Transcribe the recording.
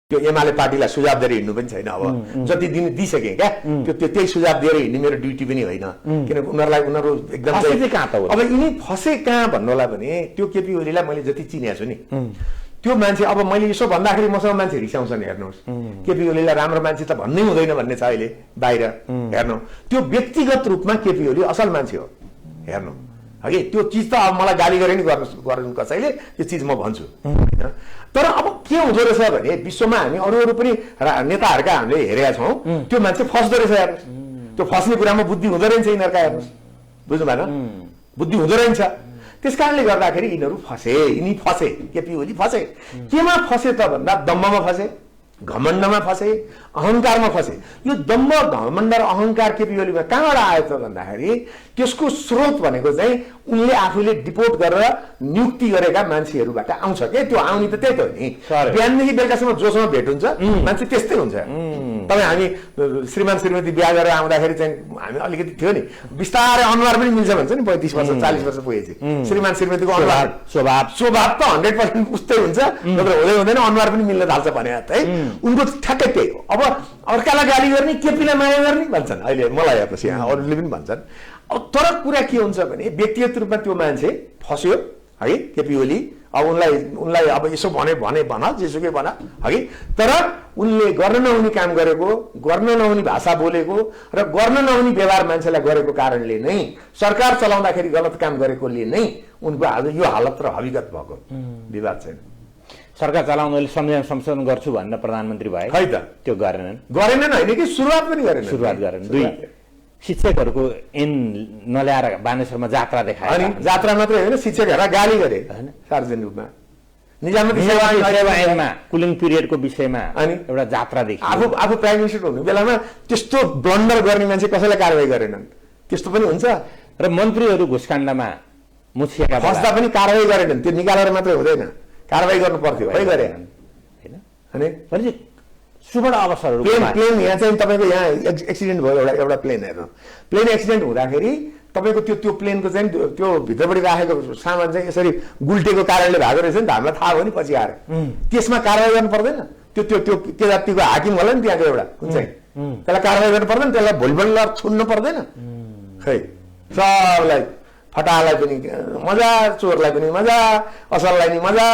त्यो एमाले पार्टीलाई सुझाव दिएर हिँड्नु पनि छैन। अब जति दिन दिइसके क्या त्यो त्यही सुझाव दिएर हिँड्ने मेरो ड्युटी पनि होइन, किनकि उनीहरू एकदम अब यिनी फसे कहाँ भन्नुलाई भने त्यो केपी ओलीलाई मैले जति चिनेको छु नि त्यो मान्छे, अब मैले यसो भन्दाखेरि मसँग मान्छे रिसाउँछन्। हेर्नुहोस्, केपी ओलीलाई राम्रो मान्छे त भन्नै हुँदैन भन्ने छ अहिले बाहिर। हेर्नु, त्यो व्यक्तिगत रूपमा केपी ओली असल मान्छे हो। हेर्नु हगि, त्यो चिज त अब मलाई गाली गरे नि गर्नु कसैले, त्यो चिज म भन्छु। तर अब के हुँदो रहेछ भने विश्वमा हामी अरू पनि नेताहरूका हामीले हेरेका छौँ, त्यो मान्छे फस्दो रहेछ। हेर्नुहोस्, त्यो फस्ने कुरामा बुद्धि हुँदो रहेछ यिनीहरूका। हेर्नुहोस्, बुझ्नु भएन, बुद्धि हुँदो रहेछ। त्यस कारणले गर्दाखेरि यिनीहरू फसे, केपी ओली फसे। केमा फसे त भन्दा दम्बमा फसे, घमण्डमा फसे, अहङ्कारमा फसे। यो दम्ब, घमण्ड र अहङ्कार केपी ओलीमा कहाँबाट आयो त भन्दाखेरि त्यसको स्रोत भनेको चाहिँ उनले आफूले डिपोर्ट गरेर नियुक्ति गरेका मान्छेहरूबाट आउँछ के। त्यो आउने त त्यही त हो नि, बिहानदेखि बेलुकासम्म जोसँग भेट हुन्छ मान्छे त्यस्तै हुन्छ। तपाईँ हामी श्रीमान श्रीमती बिहा गरेर आउँदाखेरि चाहिँ हामी अलिकति थियो नि, बिस्तारै अनुहार पनि मिल्छ भन्छ नि, 35 वर्ष 40 वर्ष पुगेपछि श्रीमान श्रीमतीको अनुहार स्वभाव त 100% उस्तै हुन्छ, नत्र हुँदै हुँदैन अनुहार पनि मिल्न थाल्छ भने है। उनको ठ्याक्कै त्यही हो। अब अर्कालाई गाली गर्ने, केपीलाई माया गर्ने भन्छन् अहिले, मलाई हेर्नुहोस् यहाँ अरूले पनि भन्छन्। अब तर कुरा के हुन्छ भने व्यक्तिगत रूपमा त्यो मान्छे फस्यो है, केपी ओली। अब उनलाई अब यसो भन जेसुकै भन है, तर उनले गर्न नहुने काम गरेको, गर्न नहुने भाषा बोलेको र गर्न नहुने व्यवहार मान्छेलाई गरेको कारणले नै, सरकार चलाउँदाखेरि गलत काम गरेकोले नै उनको आज यो हालत र हकीकत भएको विवाद छैन। सरकार चलाउँदाले संशोधन गर्छु भनेर प्रधानमन्त्री भए खै त, त्यो गरेनन् होइन कि सुरुवात पनि गरेन। 2 शिक्षकहरूको ऐन नल्याएर बानेश्वरमा जात्रा देखाए। अनि जात्रा मात्रै होइन, शिक्षकहरूलाई गाली गरे सार्वजनिक रूपमा। निजामती सेवा ऐनमा कुलिङ पिरियडको विषयमा अनि एउटा जात्रा देखियो। आफू प्राइम मिनिस्टर हुने बेलामा त्यस्तो ब्लन्डर गर्ने मान्छे कसैलाई कारवाही गरेनन्। त्यस्तो पनि हुन्छ। र मन्त्रीहरू घुसकाण्डमा मुछिएका फस्दा पनि कारवाही गरेनन्। त्यो निकालेर मात्रै हुँदैन, कारवाही गर्नु पर्थ्यो, खै गरे होइन। अनि भनेपछि सुवर्ण अवसरहरू प्लेन यहाँ चाहिँ तपाईँको यहाँ एक्सिडेन्ट भयो, एउटा प्लेन हेर्नु, प्लेन एक्सिडेन्ट हुँदाखेरि तपाईँको त्यो प्लेनको चाहिँ त्यो भित्रपट्टि राखेको सामान चाहिँ यसरी गुल्टेको कारणले भएको रहेछ नि त, हामीलाई थाहा हो नि पछि आएर। त्यसमा कारवाही गर्नु पर्दैन? त्यो के जातिको हाकिम होला नि त्यहाँको एउटा हुन्छ, त्यसलाई कारवाही गर्नु पर्दैन? त्यसलाई भोलिपल्ट छुन्नु पर्दैन? खै सबलाई, फटालाई पनि मजा, चोरलाई पनि मजा, असललाई नि मजा।